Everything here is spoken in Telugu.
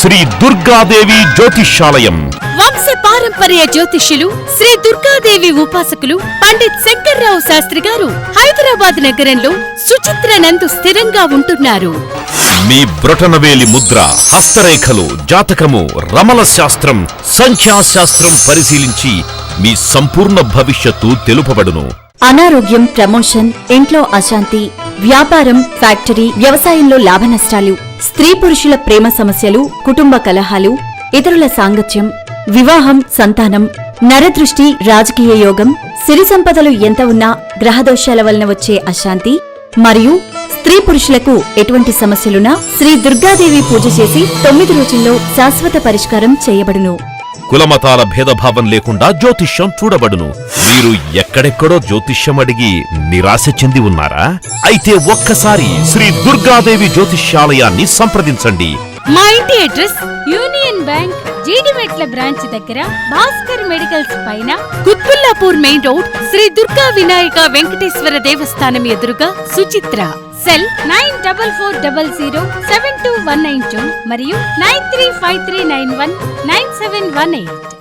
శ్రీ దుర్గాదేవి జ్యోతిష్యాలయం. వంశ పారంపర్య జ్యోతిష్యులు శ్రీ దుర్గాదేవి ఉపాసకులు పండిత్ శంకర్రావు శాస్త్రి గారు హైదరాబాద్ నగరంలో సుచిత్ర నందు స్థిరంగా ఉంటున్నారు. మీ బ్రొటనవేలి ముద్ర, హస్తరేఖలు, జాతకము, రమల శాస్త్రం, సంఖ్యాశాస్త్రం పరిశీలించి మీ సంపూర్ణ భవిష్యత్తు తెలుపబడును. అనారోగ్యం, ప్రమోషన్, ఇంట్లో అశాంతి, వ్యాపారం, ఫ్యాక్టరీ, వ్యవసాయంలో లాభనష్టాలు, స్త్రీ పురుషుల ప్రేమ సమస్యలు, కుటుంబ కలహాలు, ఇతరుల సాంగత్యం, వివాహం, సంతానం, నరదృష్టి, రాజకీయ యోగం, సిరి సంపదలు ఎంత ఉన్నా గ్రహదోషాల వలన వచ్చే అశాంతి మరియు స్త్రీ పురుషులకు ఎటువంటి సమస్యలున్నా శ్రీ దుర్గాదేవి పూజ చేసి 9 రోజుల్లో శాశ్వత పరిష్కారం చేయబడును. కులమతాల భేదభావం లేకుండా జ్యోతిష్యం చూడబడును. మీరు ఎక్కడెక్కడో జ్యోతిష్యం అడిగి నిరాశ చెంది ఉన్నారా? అయితే ఒక్కసారి శ్రీ దుర్గాదేవి జ్యోతిష్యాలయాన్ని సంప్రదించండి. మా ఇంటి address union bank Jeedimetla branch దగ్గర, భాస్కర్ మెడికల్స్ పైన, కుత్బుల్లాపూర్ మెయిన్ రోడ్, శ్రీ దుర్గా వినాయక వెంకటేశ్వర దేవస్థానం ఎదురుగా, సుచిత్ర. సెల్ 9440072192 మరియు 9353919718.